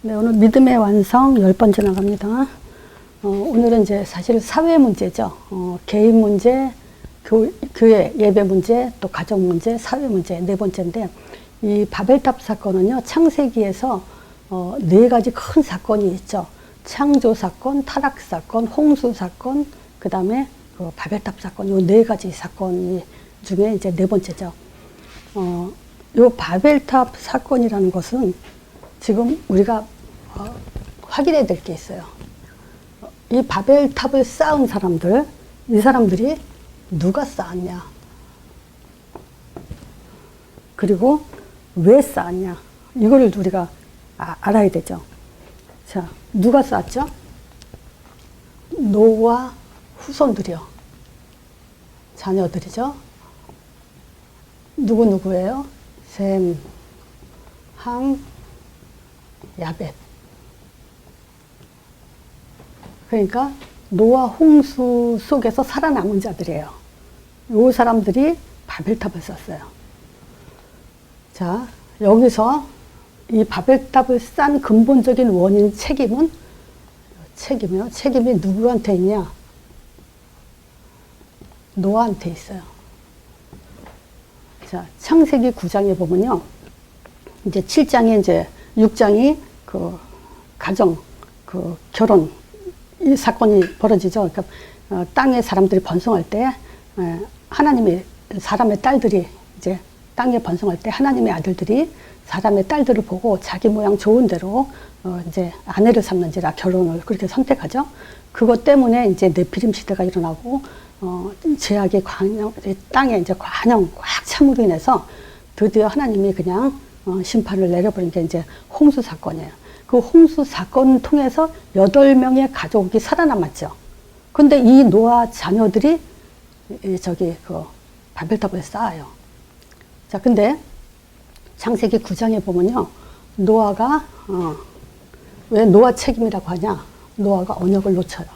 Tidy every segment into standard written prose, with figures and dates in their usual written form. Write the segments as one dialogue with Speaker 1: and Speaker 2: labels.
Speaker 1: 네, 오늘 믿음의 완성 10번째 나갑니다. 오늘은 이제 사실 사회 문제죠. 개인 문제, 교회 예배 문제, 또 가정 문제, 사회 문제 네 번째인데, 이 바벨탑 사건은요, 창세기에서 4가지 큰 사건이 있죠. 창조 사건, 타락 사건, 홍수 사건, 그 다음에 그 바벨탑 사건, 요 4가지 사건 중에 이제 네 번째죠. 요 바벨탑 사건이라는 것은 지금 우리가 확인해야 될 게 있어요. 이 바벨탑을 쌓은 사람들, 이 사람들이 누가 쌓았냐? 그리고 왜 쌓았냐? 이거를 우리가 알아야 되죠. 자, 누가 쌓았죠? 노아 후손들이요. 자녀들이죠. 누구예요? 셈, 함, 야벳. 그러니까 노아 홍수 속에서 살아남은 자들이에요. 이 사람들이 바벨탑을 썼어요. 자, 여기서 이 바벨탑을 싼 근본적인 원인 책임이 누구한테 있냐? 노아한테 있어요. 자, 창세기 9장에 보면요. 이제 7장에 이제 6장이 그 가정, 그 결혼, 이 사건이 벌어지죠. 그러니까 땅에 사람들이 번성할 때 하나님이 사람의 딸들이 이제 땅에 번성할 때 하나님의 아들들이 사람의 딸들을 보고 자기 모양 좋은 대로 이제 아내를 삼는지라 결혼을 그렇게 선택하죠. 그것 때문에 이제 네피림 시대가 일어나고 죄악의 광영, 땅에 이제 관영 꽉 참으로 인해서 드디어 하나님이 그냥 심판을 내려버린 게 이제 홍수 사건이에요. 그 홍수 사건을 통해서 8명의 가족이 살아남았죠. 근데 이 노아 자녀들이 그 바벨탑을 쌓아요. 자, 근데 창세기 9장에 보면요. 노아가, 왜 노아 책임이라고 하냐? 노아가 언약을 놓쳐요.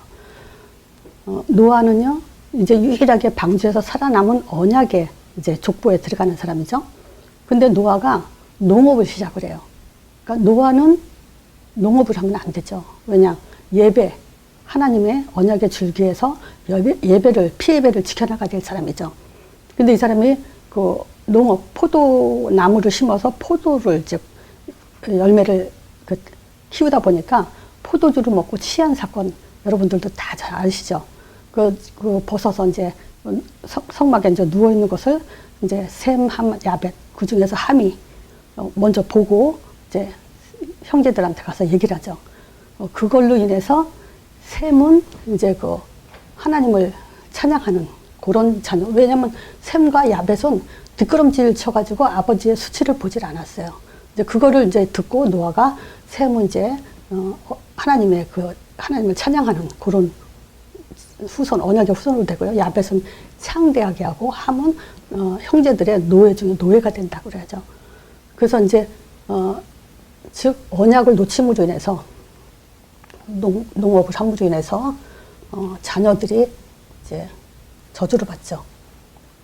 Speaker 1: 노아는요, 이제 유일하게 방주에서 살아남은 언약의 이제 족보에 들어가는 사람이죠. 근데 노아가 농업을 시작을 해요. 그러니까 노아는 농업을 하면 안 되죠. 왜냐? 예배, 하나님의 언약의 줄기에서 피예배를 지켜나가야 될 사람이죠. 근데 이 사람이 그 농업, 포도나무를 심어서 포도를 이제 열매를 키우다 보니까 포도주를 먹고 취한 사건, 여러분들도 다 잘 아시죠? 그 벗어서 이제 성막에 이제 누워있는 것을 이제 셈, 함, 야벳, 그 중에서 함이 먼저 보고 이제 형제들한테 가서 얘기를 하죠. 그걸로 인해서 셈은 이제 그 하나님을 찬양하는 그런 자녀. 왜냐면 셈과 야벳은 뒷걸음질 쳐가지고 아버지의 수치를 보질 않았어요. 이제 그거를 이제 듣고 노아가 셈은 이제 하나님을 찬양하는 그런 후손, 언약의 후손으로 되고요. 야벳은 창대하게 하고 함은 형제들의 노예 중에 노예가 된다고 그래야죠. 그래서 이제 즉 언약을 놓침으로 인해서 농업을 함으로 인해서 자녀들이 이제 저주를 받죠.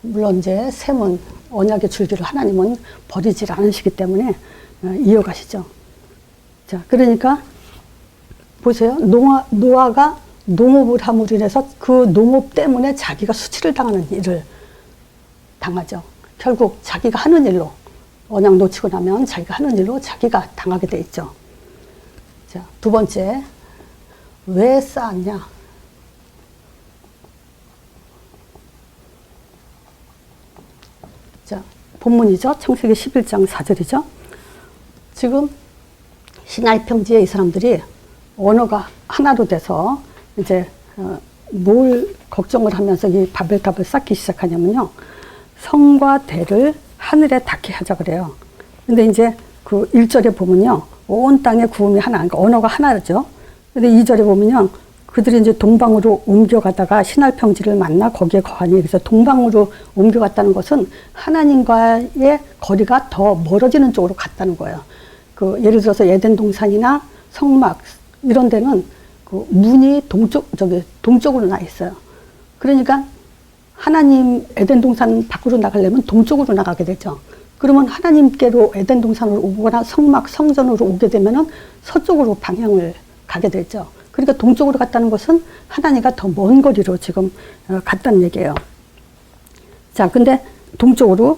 Speaker 1: 물론 이제 셈은 언약의 줄기를 하나님은 버리지 않으시기 때문에 이어가시죠. 자, 그러니까 보세요. 노아가 농업을 함으로 인해서 그 농업 때문에 자기가 수치를 당하는 일을 당하죠. 결국 자기가 하는 일로 언약 놓치고 나면 자기가 하는 일로 자기가 당하게 돼 있죠. 자, 두 번째, 왜 쌓았냐? 자, 본문이죠. 창세기 11장 4절이죠. 지금 시나이 평지에 이 사람들이 언어가 하나로 돼서 이제 뭘 걱정을 하면서 이 바벨탑을 쌓기 시작하냐면요. 성과 대를 하늘에 닿게 하자 그래요. 근데 이제 그 1절에 보면요. 온 땅의 구음이 하나, 그러니까 언어가 하나죠. 근데 2절에 보면요. 그들이 이제 동방으로 옮겨가다가 시날 평지를 만나 거기에 거하니, 그래서 동방으로 옮겨갔다는 것은 하나님과의 거리가 더 멀어지는 쪽으로 갔다는 거예요. 그 예를 들어서 에덴 동산이나 성막 이런 데는 그 문이 동쪽으로 나 있어요. 그러니까 하나님 에덴 동산 밖으로 나가려면 동쪽으로 나가게 되죠. 그러면 하나님께로 에덴 동산으로 오거나 성막 성전으로 오게 되면은 서쪽으로 방향을 가게 되죠. 그러니까 동쪽으로 갔다는 것은 하나님과 더 먼 거리로 지금 갔다는 얘기예요. 자, 근데 동쪽으로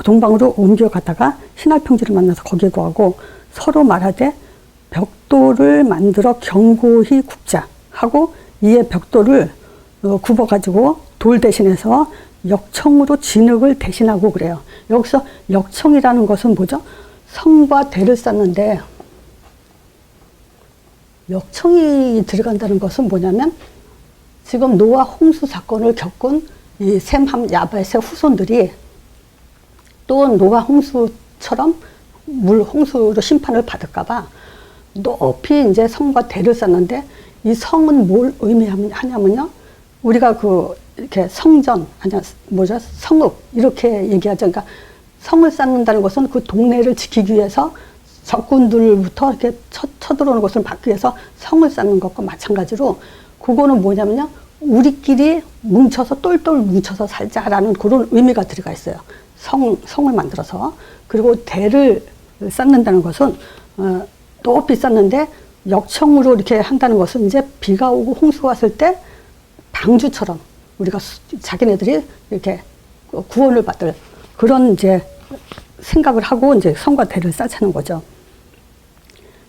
Speaker 1: 동방으로 옮겨가다가 신할평지를 만나서 거기에 거하고 서로 말하되 벽돌을 만들어 견고히 굽자 하고 이에 벽돌을 굽어가지고 돌 대신해서 역청으로 진흙을 대신하고 그래요. 여기서 역청이라는 것은 뭐죠? 성과 대를 쌓는데 역청이 들어간다는 것은 뭐냐면 지금 노아 홍수 사건을 겪은 이 셈, 함, 야벳의 후손들이 또 노아 홍수처럼 물 홍수로 심판을 받을까봐 높이 이제 성과 대를 쌓는데 이 성은 뭘 의미하냐면요. 우리가 이렇게 성전, 성읍, 이렇게 얘기하죠. 그러니까 성을 쌓는다는 것은 그 동네를 지키기 위해서 적군들부터 이렇게 쳐들어오는 것을 막기 위해서 성을 쌓는 것과 마찬가지로 그거는 뭐냐면요. 우리끼리 뭉쳐서 똘똘 뭉쳐서 살자라는 그런 의미가 들어가 있어요. 성을 만들어서. 그리고 대를 쌓는다는 것은 높이 쌓는데 역청으로 이렇게 한다는 것은 이제 비가 오고 홍수가 왔을 때 방주처럼 우리가 자기네들이 이렇게 구원을 받을 그런 이제 생각을 하고 이제 성과 대를 쌓자는 거죠.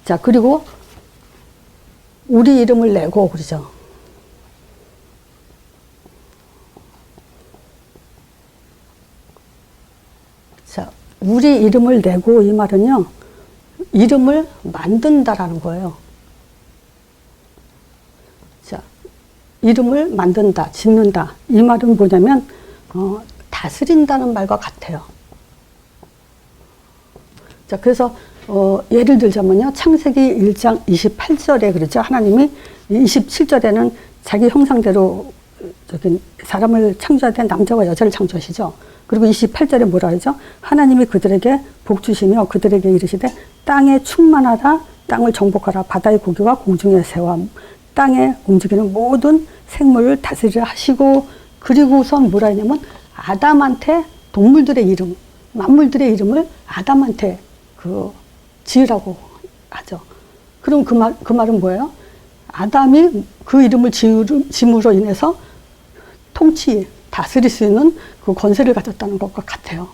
Speaker 1: 자, 그리고 우리 이름을 내고 그러죠. 자, 우리 이름을 내고 이 말은요. 이름을 만든다라는 거예요. 자, 이름을 만든다, 짓는다. 이 말은 뭐냐면 다스린다는 말과 같아요. 자, 그래서 예를 들자면요. 창세기 1장 28절에 그러죠. 하나님이 27절에는 자기 형상대로 사람을 창조할 남자와 여자를 창조하시죠. 그리고 28절에 뭐라 하죠? 하나님이 그들에게 복 주시며 그들에게 이르시되 땅에 충만하라, 땅을 정복하라, 바다의 고기와 공중의 새와 땅에 움직이는 모든 생물을 다스리라 하시고, 그리고선 뭐라 했냐면 아담한테 동물들의 이름, 만물들의 이름을 아담한테 지으라고 하죠. 그럼 그 말은 뭐예요? 아담이 그 이름을 지음으로 인해서 다스릴 수 있는 그 권세를 가졌다는 것과 같아요.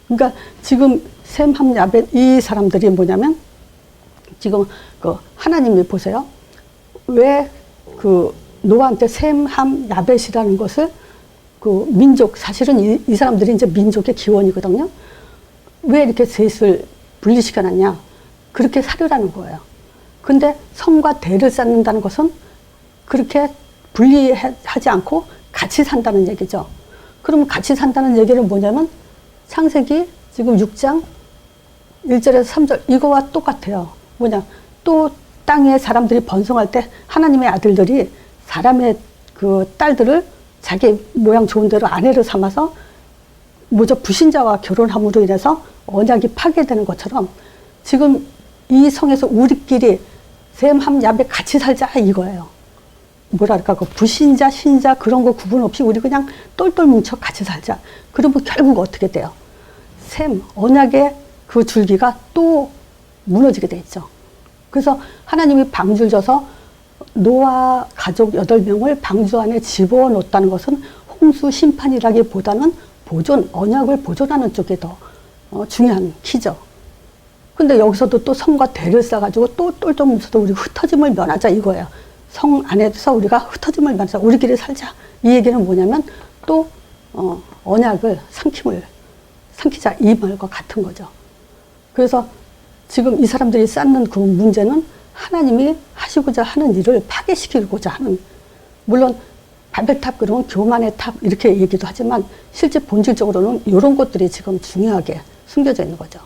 Speaker 1: 그러니까 지금 셈, 함, 야벳 이 사람들이 뭐냐면 지금 하나님이 보세요. 왜 노아한테 셈, 함, 야벳이라는 것을 민족, 사실은 이 사람들이 이제 민족의 기원이거든요. 왜 이렇게 셋을 분리시켜놨냐? 그렇게 살으라는 거예요. 근데 성과 대를 쌓는다는 것은 그렇게 분리하지 않고 같이 산다는 얘기죠. 그러면 같이 산다는 얘기는 뭐냐면 창세기 지금 6장 1절에서 3절 이거와 똑같아요. 뭐냐? 또 땅에 사람들이 번성할 때 하나님의 아들들이 사람의 딸들을 자기 모양 좋은 대로 아내를 삼아서 불신자와 결혼함으로 인해서 언약이 파괴되는 것처럼 지금 이 성에서 우리끼리 셈, 함, 야벳 같이 살자 이거예요. 뭐랄까, 불신자, 신자 그런 거 구분 없이 우리 그냥 똘똘 뭉쳐 같이 살자. 그러면 결국 어떻게 돼요? 셈, 언약의 그 줄기가 또 무너지게 돼 있죠. 그래서 하나님이 방주를 져서 노아 가족 8명을 방주 안에 집어넣었다는 것은 홍수 심판이라기보다는 언약을 보존하는 쪽에 더 중요한 키죠. 근데 여기서도 또 성과 대를 쌓아가지고 또 똘똘 뭉쳐서 우리 흩어짐을 면하자 이거예요. 성 안에서 우리가 흩어짐을 면하자, 우리끼리 살자. 이 얘기는 뭐냐면 또 언약을 삼키자 이 말과 같은 거죠. 그래서 지금 이 사람들이 쌓는 그 문제는 하나님이 하시고자 하는 일을 파괴시키고자 하는, 물론 바벨탑 그러면 교만의 탑 이렇게 얘기도 하지만 실제 본질적으로는 이런 것들이 지금 중요하게 숨겨져 있는 거죠.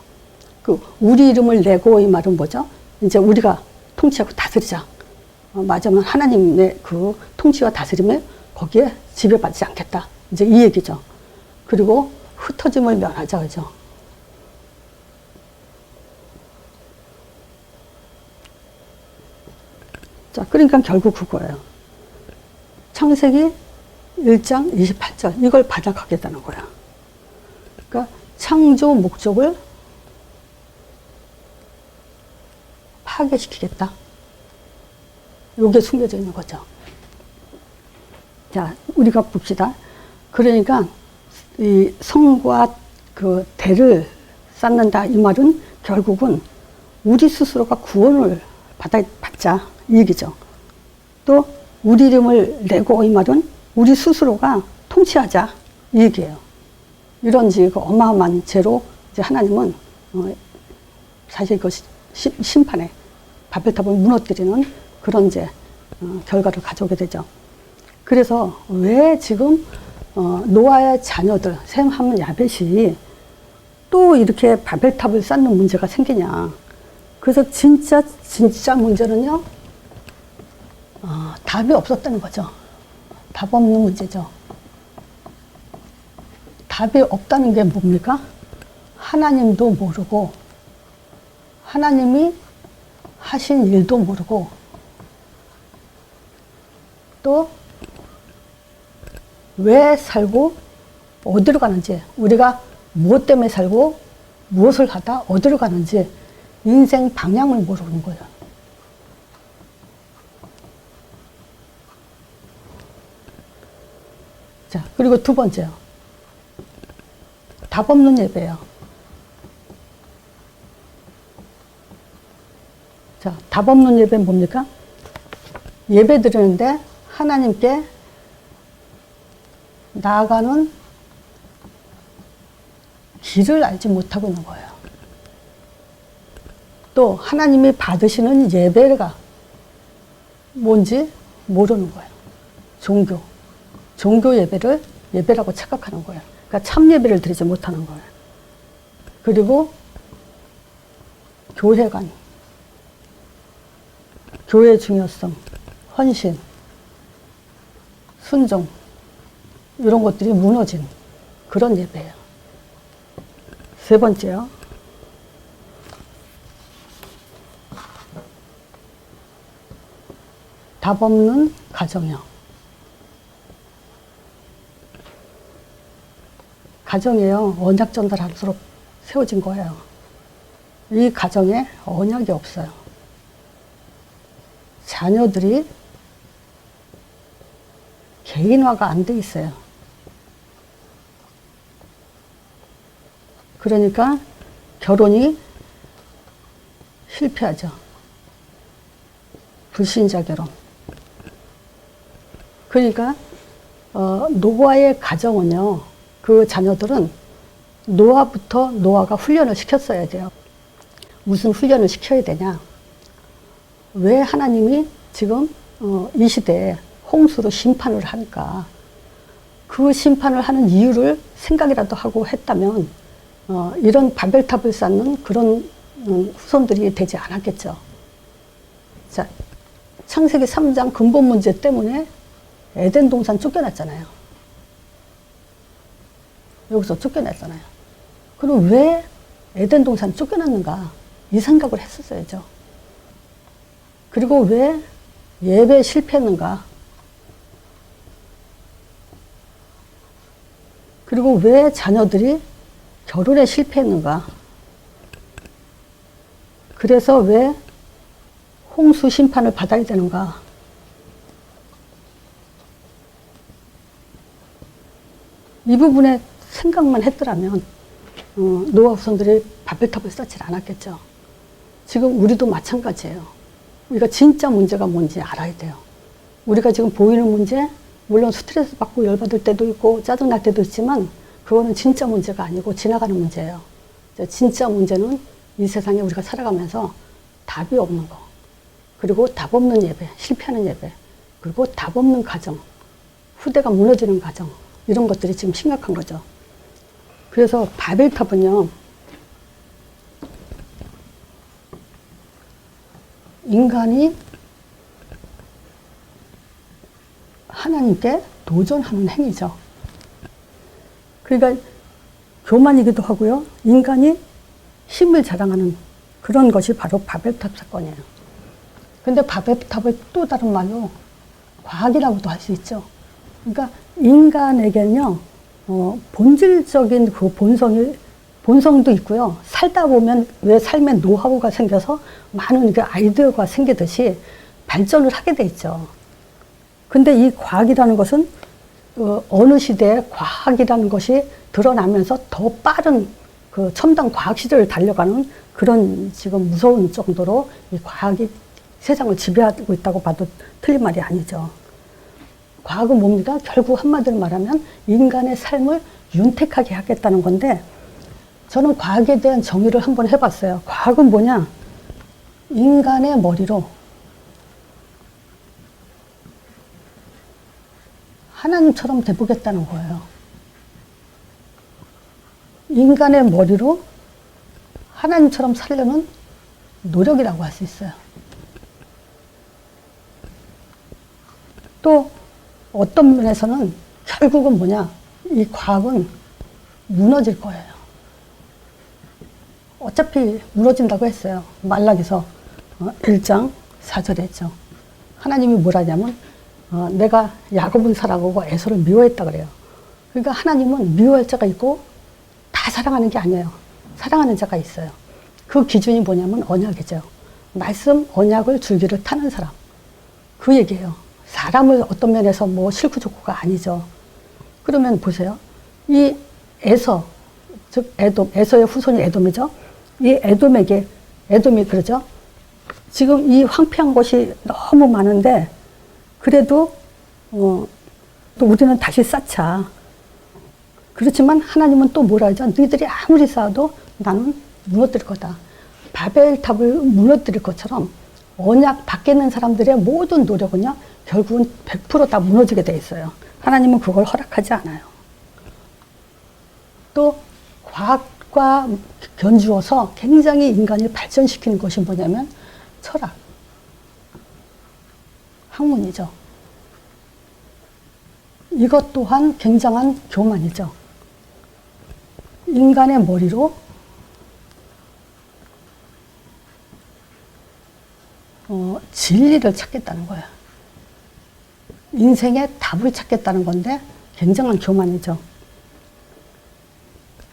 Speaker 1: 우리 이름을 내고 이 말은 뭐죠? 이제 우리가 통치하고 다스리자. 맞으면 하나님의 그 통치와 다스림을 거기에 지배받지 않겠다. 이제 이 얘기죠. 그리고 흩어짐을 면하자, 그죠? 자, 그러니까 결국 그거예요. 창세기 1장 28절 이걸 받아가겠다는 거야. 그러니까 창조 목적을 파괴시키겠다. 요게 숨겨져 있는 거죠. 자, 우리가 봅시다. 그러니까 이 성과 그 대를 쌓는다 이 말은 결국은 우리 스스로가 구원을 받자 이 얘기죠. 또 우리 이름을 내고 이 말은 우리 스스로가 통치하자 이 얘기예요. 이런 그 어마어마한 죄로 이제 하나님은 사실 그 심판에 바벨탑을 무너뜨리는 그런 이제 결과를 가져오게 되죠. 그래서 왜 지금 노아의 자녀들 셈, 함, 야벳이 또 이렇게 바벨탑을 쌓는 문제가 생기냐. 그래서 진짜 문제는요, 답이 없었다는 거죠. 답 없는 문제죠. 답이 없다는 게 뭡니까? 하나님도 모르고, 하나님이 하신 일도 모르고, 또 왜 살고 어디로 가는지, 우리가 무엇 때문에 살고 무엇을 하다 어디로 가는지 인생 방향을 모르는 거예요. 자, 그리고 두 번째요. 답 없는 예배예요. 자, 답 없는 예배는 뭡니까? 예배 드리는데 하나님께 나아가는 길을 알지 못하고 있는 거예요. 또 하나님이 받으시는 예배가 뭔지 모르는 거예요. 종교 예배를 예배라고 착각하는 거예요. 그러니까 참 예배를 드리지 못하는 거예요. 그리고 교회관, 교회의 중요성, 헌신, 순종 이런 것들이 무너진 그런 예배예요. 세 번째요. 답 없는 가정이요. 가정이요. 언약 전달할수록 세워진 거예요. 이 가정에 언약이 없어요. 자녀들이 개인화가 안 돼 있어요. 그러니까 결혼이 실패하죠. 불신자 결혼. 그러니까 노아의 가정은요. 그 자녀들은 노아가 훈련을 시켰어야 돼요. 무슨 훈련을 시켜야 되냐. 왜 하나님이 지금 이 시대에 홍수로 심판을 하니까 그 심판을 하는 이유를 생각이라도 하고 했다면 이런 바벨탑을 쌓는 그런 후손들이 되지 않았겠죠. 자, 창세기 3장 근본 문제 때문에 에덴 동산 쫓겨났잖아요. 여기서 쫓겨났잖아요. 그럼 왜 에덴 동산 쫓겨났는가? 이 생각을 했었어야죠. 그리고 왜 예배에 실패했는가? 그리고 왜 자녀들이 결혼에 실패했는가? 그래서 왜 홍수 심판을 받아야 되는가? 이 부분에 생각만 했더라면 노아 후손들이 바벨탑을 쌓지 않았겠죠. 지금 우리도 마찬가지예요. 우리가 진짜 문제가 뭔지 알아야 돼요. 우리가 지금 보이는 문제, 물론 스트레스 받고 열받을 때도 있고 짜증날 때도 있지만 그거는 진짜 문제가 아니고 지나가는 문제예요. 진짜 문제는 이 세상에 우리가 살아가면서 답이 없는 거, 그리고 답 없는 예배, 실패하는 예배, 그리고 답 없는 가정, 후대가 무너지는 가정, 이런 것들이 지금 심각한 거죠. 그래서 바벨탑은요, 인간이 하나님께 도전하는 행위죠. 그러니까 교만이기도 하고요. 인간이 힘을 자랑하는 그런 것이 바로 바벨탑 사건이에요. 근데 바벨탑을 또 다른 말로 과학이라고도 할 수 있죠. 그러니까 인간에게는요, 본질적인 그 본성이 본성도 있고요. 살다 보면 왜 삶의 노하우가 생겨서 많은 그 아이디어가 생기듯이 발전을 하게 돼 있죠. 근데 이 과학이라는 것은 어느 시대에 과학이라는 것이 드러나면서 더 빠른 그 첨단 과학 시대를 달려가는 그런 지금 무서운 정도로 이 과학이 세상을 지배하고 있다고 봐도 틀린 말이 아니죠. 과학은 뭡니까? 결국 한마디로 말하면 인간의 삶을 윤택하게 하겠다는 건데, 저는 과학에 대한 정의를 한번 해봤어요. 과학은 뭐냐? 인간의 머리로 하나님처럼 돼보겠다는 거예요. 인간의 머리로 하나님처럼 살려는 노력이라고 할 수 있어요. 또 어떤 면에서는 결국은 뭐냐? 이 과학은 무너질 거예요. 어차피 무너진다고 했어요. 말라기서 1장 4절에 했죠. 하나님이 뭐라냐면 내가 야곱은 사랑하고 에서를 미워했다 그래요. 그러니까 하나님은 미워할 자가 있고 다 사랑하는 게 아니에요. 사랑하는 자가 있어요. 그 기준이 뭐냐면 언약이죠. 말씀 언약을 줄기를 타는 사람. 그 얘기예요. 사람을 어떤 면에서 뭐 싫고 좋고가 아니죠. 그러면 보세요. 이 에서, 즉 에돔, 에서의 후손이 에돔이죠. 이 에돔에게, 에돔이 그러죠. 지금 이 황폐한 것이 너무 많은데 그래도 또 우리는 다시 쌓자. 그렇지만 하나님은 또 뭐라 하죠? 너희들이 아무리 쌓아도 나는 무너뜨릴 거다. 바벨탑을 무너뜨릴 것처럼 언약 밖에 있는 사람들의 모든 노력은요, 결국은 100% 다 무너지게 돼 있어요. 하나님은 그걸 허락하지 않아요. 또 과학과 견주어서 굉장히 인간을 발전시키는 것이 뭐냐면 철학, 학문이죠. 이것 또한 굉장한 교만이죠. 인간의 머리로 진리를 찾겠다는 거예요. 인생의 답을 찾겠다는 건데 굉장한 교만이죠.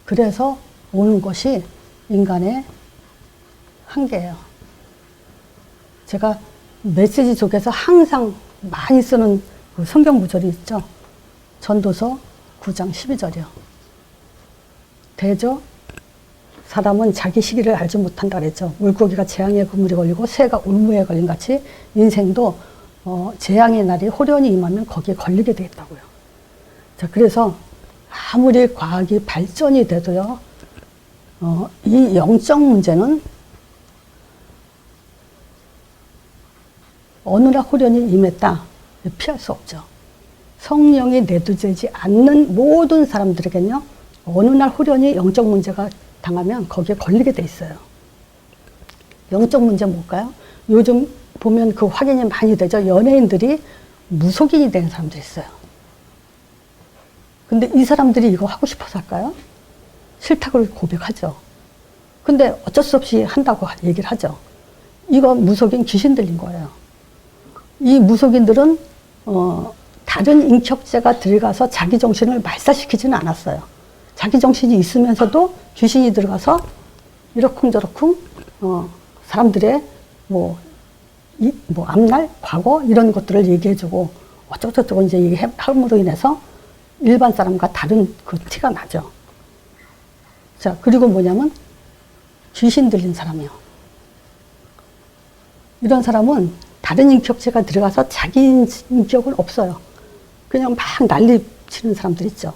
Speaker 1: 그래서 오는 것이 인간의 한계예요. 제가 메시지 속에서 항상 많이 쓰는 그 성경 구절이 있죠. 전도서 9장 12절이요. 대저 사람은 자기 시기를 알지 못한다 그랬죠. 물고기가 재앙의 그물에 걸리고 새가 울무에 걸린 같이 인생도 재앙의 날이 호련히 임하면 거기에 걸리게 되겠다고요. 자, 그래서 아무리 과학이 발전이 돼도요, 이 영적 문제는 어느 날 호련히 임했다. 피할 수 없죠. 성령이 내두되지 않는 모든 사람들에게는요, 어느 날 호련히 영적 문제가 당하면 거기에 걸리게 돼 있어요. 영적 문제 뭘까요? 요즘 보면 그 확인이 많이 되죠. 연예인들이 무속인이 된 사람들이 있어요. 근데 이 사람들이 이거 하고 싶어서 할까요? 싫다고 고백하죠. 근데 어쩔 수 없이 한다고 얘기를 하죠. 이거 무속인 귀신 들린 거예요. 이 무속인들은 다른 인격체가 들어가서 자기 정신을 말살시키지는 않았어요. 자기 정신이 있으면서도 귀신이 들어가서 이러쿵저러쿵 사람들의 앞날, 과거 이런 것들을 얘기해주고 어쩌고저쩌고 이제 얘기함으로 인해서 일반 사람과 다른 그 티가 나죠. 자, 그리고 뭐냐면 귀신 들린 사람이요. 이런 사람은 다른 인격체가 들어가서 자기 인격은 없어요. 그냥 막 난리 치는 사람들 있죠.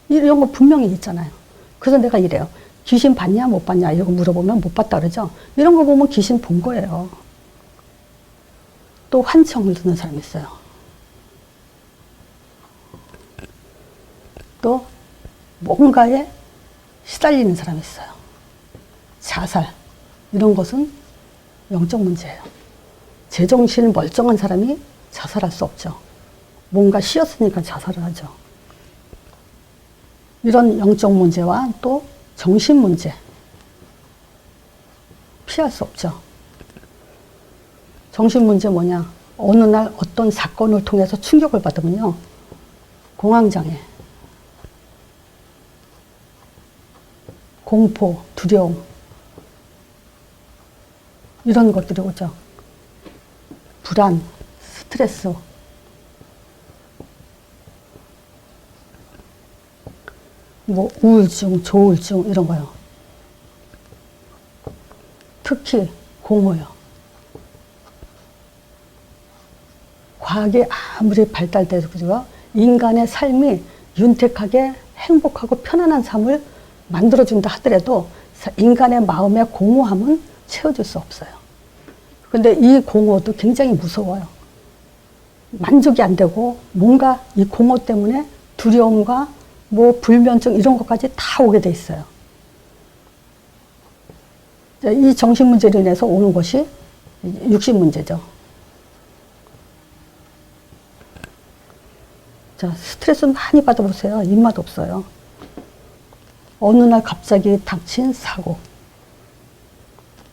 Speaker 1: 이런 거 분명히 있잖아요. 그래서 내가 이래요. 귀신 봤냐 못 봤냐 이러고 물어보면 못 봤다 그러죠. 이런 거 보면 귀신 본 거예요. 또 환청을 듣는 사람이 있어요. 또 뭔가에 시달리는 사람이 있어요. 자살 이런 것은 영적 문제예요. 제정신 멀쩡한 사람이 자살할 수 없죠. 뭔가 씌었으니까 자살을 하죠. 이런 영적 문제와 또 정신 문제 피할 수 없죠. 정신 문제 뭐냐? 어느 날 어떤 사건을 통해서 충격을 받으면요, 공포, 두려움 이런 것들이 오죠. 불안, 스트레스, 뭐 우울증, 조울증 이런 거요. 특히 공허요. 과학이 아무리 발달돼서 인간의 삶이 윤택하게 행복하고 편안한 삶을 만들어준다 하더라도 인간의 마음의 공허함은 채워줄 수 없어요. 근데 이 공허도 굉장히 무서워요. 만족이 안 되고 뭔가 이 공허 때문에 두려움과 뭐 불면증 이런 것까지 다 오게 돼 있어요. 이 정신 문제로 인해서 오는 것이 육신 문제죠. 자, 스트레스 많이 받아보세요. 입맛 없어요. 어느 날 갑자기 닥친 사고,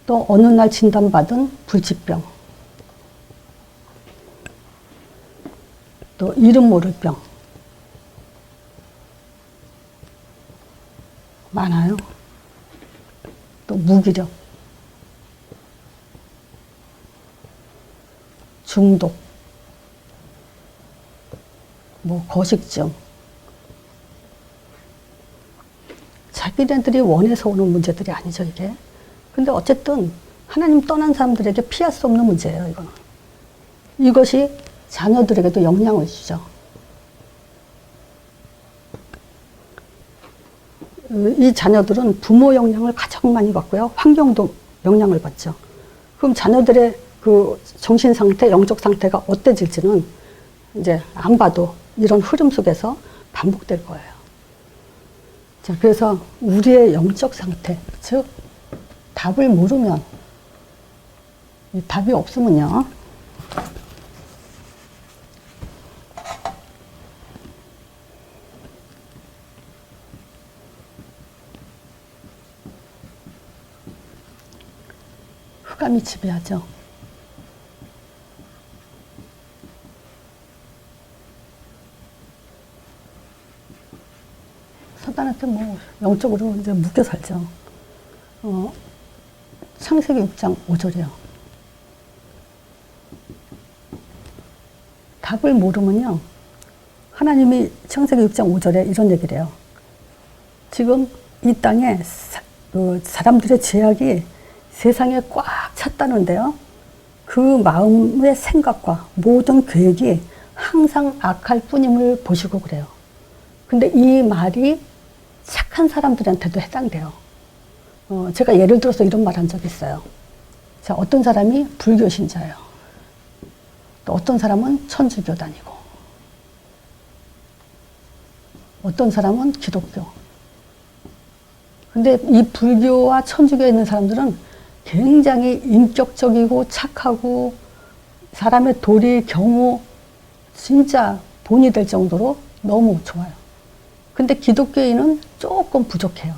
Speaker 1: 또 어느 날 진단받은 불치병, 또 이름 모를 병 많아요. 또 무기력, 중독, 뭐 거식증, 자기네들이 원해서 오는 문제들이 아니죠, 이게. 근데 어쨌든 하나님 떠난 사람들에게 피할 수 없는 문제예요, 이거는. 이것이 자녀들에게도 영향을 주죠. 이 자녀들은 부모 영향을 가장 많이 받고요. 환경도 영향을 받죠. 그럼 자녀들의 그 정신 상태, 영적 상태가 어때질지는 이제 안 봐도 이런 흐름 속에서 반복될 거예요. 자, 그래서 우리의 영적 상태, 즉 답을 모르면, 이 답이 없으면요, 흑암이 지배하죠. 사단한테 뭐 영적으로 이제 묶여 살죠. 창세기 6장 5절이요. 답을 모르면요, 하나님이 창세기 6장 5절에 이런 얘기를 해요. 지금 이 땅에 사람들의 죄악이 세상에 꽉 찼다는데요. 그 마음의 생각과 모든 계획이 항상 악할 뿐임을 보시고 그래요. 근데 이 말이 착한 사람들한테도 해당돼요. 제가 예를 들어서 이런 말 한 적이 있어요. 자, 어떤 사람이 불교 신자예요. 또 어떤 사람은 천주교 다니고, 어떤 사람은 기독교. 근데 이 불교와 천주교에 있는 사람들은 굉장히 인격적이고 착하고 사람의 도리, 경우 진짜 본이 될 정도로 너무 좋아요. 근데 기독교인은 조금 부족해요.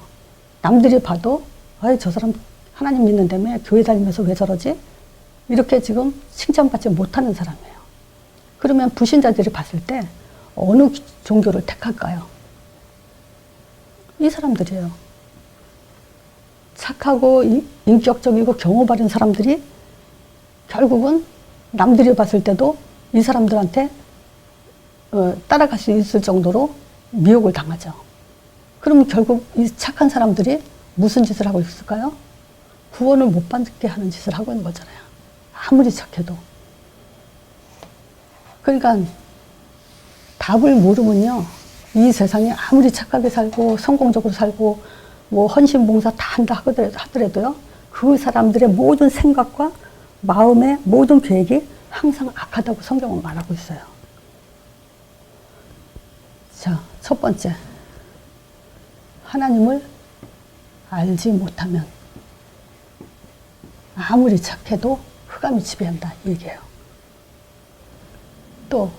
Speaker 1: 남들이 봐도 아이, 저 사람 하나님 믿는다며 교회 다니면서 왜 저러지? 이렇게 지금 칭찬받지 못하는 사람이에요. 그러면 불신자들이 봤을 때 어느 종교를 택할까요? 이 사람들이에요. 착하고 인격적이고 경호 바른 사람들이 결국은 남들이 봤을 때도 이 사람들한테 따라갈 수 있을 정도로 미혹을 당하죠. 그럼 결국 이 착한 사람들이 무슨 짓을 하고 있을까요? 구원을 못 받게 하는 짓을 하고 있는 거잖아요. 아무리 착해도. 그러니까 답을 모르면요, 이 세상에 아무리 착하게 살고 성공적으로 살고 뭐 헌신봉사 다 한다 하더라도요, 그 사람들의 모든 생각과 마음의 모든 계획이 항상 악하다고 성경은 말하고 있어요. 자, 첫 번째, 하나님을 알지 못하면 아무리 착해도 흑암이 지배한다, 이 얘기예요. 또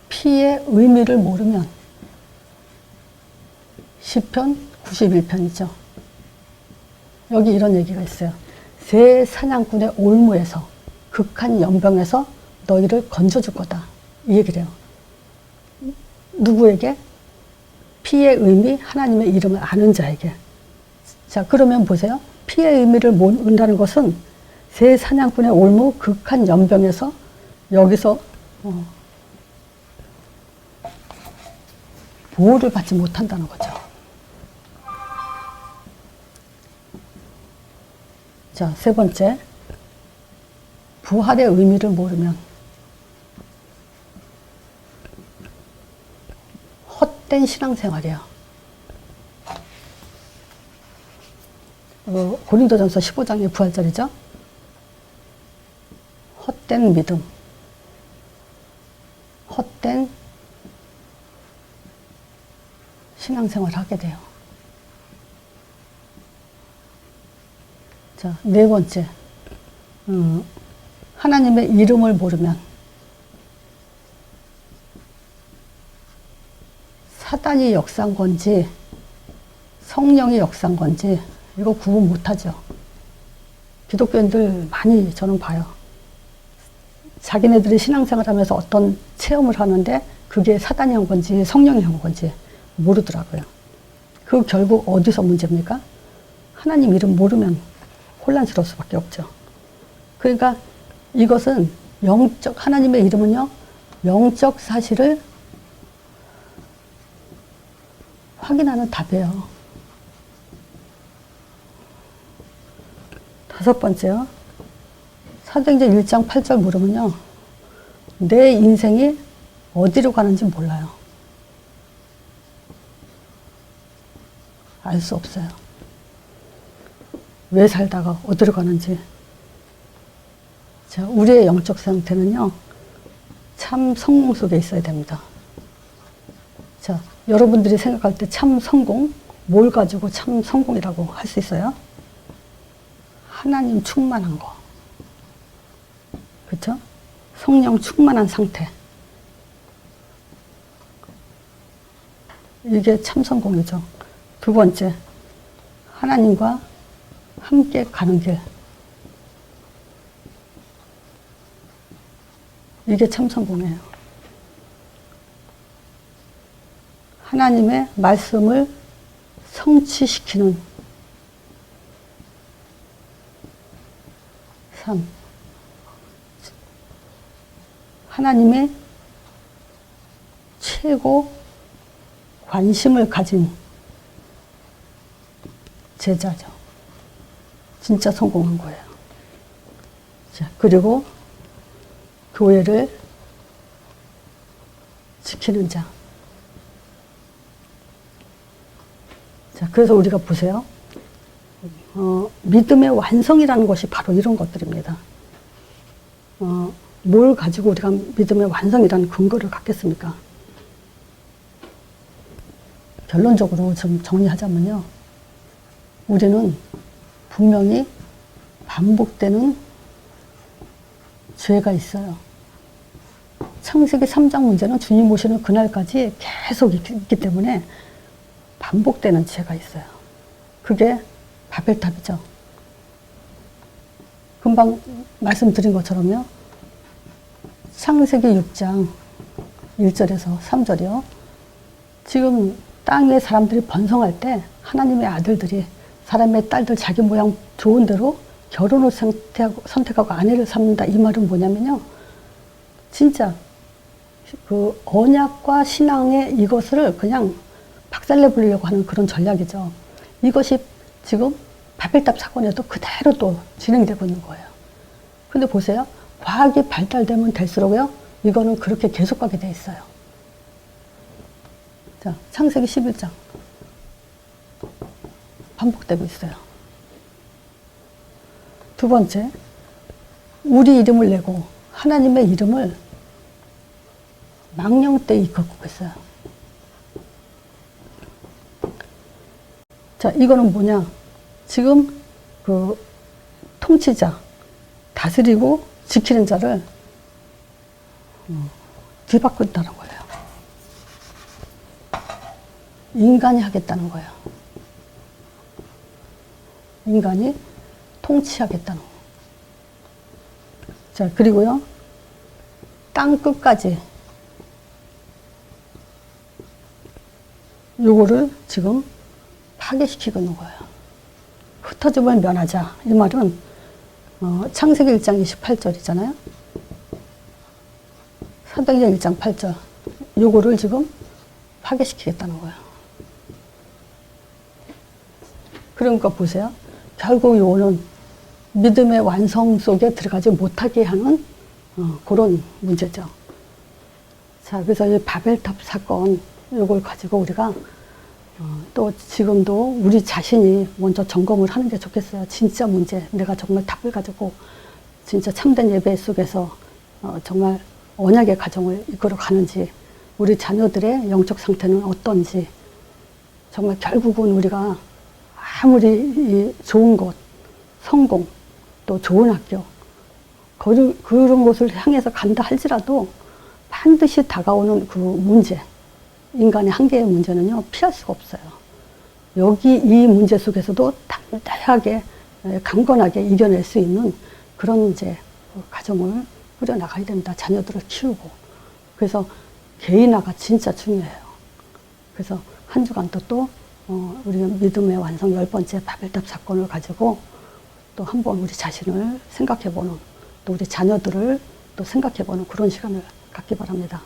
Speaker 1: 피의 의미를 모르면, 시편 91편이죠. 여기 이런 얘기가 있어요. 새 사냥꾼의 올무에서, 극한 연병에서 너희를 건져줄 거다, 이 얘기를 해요. 누구에게? 피의 의미, 하나님의 이름을 아는 자에게. 자, 그러면 보세요. 피의 의미를 모른다는 것은 새 사냥꾼의 올무 극한 연병에서 여기서 보호를 받지 못한다는 거죠. 자, 세 번째. 부활의 의미를 모르면 헛된 신앙생활이에요. 고린도전서 15장의 부활절이죠. 헛된 믿음, 헛된 신앙생활을 하게 돼요. 자, 네 번째. 하나님의 이름을 모르면 사단이 역사한 건지 성령이 역사한 건지 이거 구분 못하죠. 기독교인들 많이 저는 봐요. 자기네들이 신앙생활 하면서 어떤 체험을 하는데 그게 사단이 한 건지 성령이 한 건지 모르더라고요. 그 결국 어디서 문제입니까? 하나님 이름 모르면 혼란스러울 수밖에 없죠. 그러니까 이것은 하나님의 이름은요, 영적 사실을 확인하는 답이에요. 다섯 번째요. 사도행전 1장 8절 물으면요, 내 인생이 어디로 가는지 몰라요. 알 수 없어요. 왜 살다가 어디로 가는지. 자, 우리의 영적 상태는요, 참 성공 속에 있어야 됩니다. 자, 여러분들이 생각할 때 참 성공, 뭘 가지고 참 성공이라고 할 수 있어요? 하나님 충만한 거. 그렇죠? 성령 충만한 상태. 이게 참 성공이죠. 두 번째, 하나님과 함께 가는 길. 이게 참 성공이에요. 하나님의 말씀을 성취시키는 삶. 하나님의 최고 관심을 가진 제자죠. 진짜 성공한 거예요. 자, 그리고 교회를 지키는 자. 자, 그래서 우리가 보세요. 믿음의 완성이라는 것이 바로 이런 것들입니다. 뭘 가지고 우리가 믿음의 완성이라는 근거를 갖겠습니까? 결론적으로 좀 정리하자면요. 우리는 분명히 반복되는 죄가 있어요. 창세기 3장 문제는 주님 오시는 그날까지 계속 있기 때문에 반복되는 죄가 있어요. 그게 바벨탑이죠. 금방 말씀드린 것처럼요. 창세기 6장 1절에서 3절이요. 지금 땅 위에 사람들이 번성할 때 하나님의 아들들이 사람의 딸들 자기 모양 좋은 대로 결혼을 선택하고 아내를 삼는다. 이 말은 뭐냐면요. 진짜 그 언약과 신앙의 이것을 그냥 박살내 버리려고 하는 그런 전략이죠. 이것이 지금 바벨탑 사건에도 그대로 또 진행되고 있는 거예요. 근데 보세요. 과학이 발달되면 될수록요. 이거는 그렇게 계속 가게 돼 있어요. 자, 창세기 11장. 반복되고 있어요. 두 번째, 우리 이름을 내고 하나님의 이름을 망령되이 이끌고 있어요. 자, 이거는 뭐냐? 지금 그 통치자, 다스리고 지키는 자를 뒤바꾼다는 거예요. 인간이 하겠다는 거예요. 인간이 통치하겠다는 거. 자, 그리고요, 땅 끝까지 요거를 지금 파괴시키고 있는 거예요. 흩어짐을 면하자. 이 말은 창세기 1장 28절이잖아요. 사도행전 1장 8절. 요거를 지금 파괴시키겠다는 거예요. 그러니까 보세요. 결국 요거는 믿음의 완성 속에 들어가지 못하게 하는 그런 문제죠. 자, 그래서 이 바벨탑 사건 요걸 가지고 우리가 또 지금도 우리 자신이 먼저 점검을 하는 게 좋겠어요. 진짜 문제, 내가 정말 답을 가지고 진짜 참된 예배 속에서 정말 언약의 가정을 이끌어 가는지, 우리 자녀들의 영적 상태는 어떤지, 정말 결국은 우리가 아무리 좋은 곳, 성공, 또 좋은 학교, 그런 곳을 향해서 간다 할지라도 반드시 다가오는 그 문제, 인간의 한계의 문제는요, 피할 수가 없어요. 여기 이 문제 속에서도 담대하게, 강건하게 이겨낼 수 있는 그런 이제 가정을 꾸려나가야 됩니다. 자녀들을 키우고. 그래서 개인화가 진짜 중요해요. 그래서 한 주간도 또, 우리가 믿음의 완성 10번째 바벨탑 사건을 가지고 또 한번 우리 자신을 생각해보는, 또 우리 자녀들을 또 생각해보는 그런 시간을 갖기 바랍니다.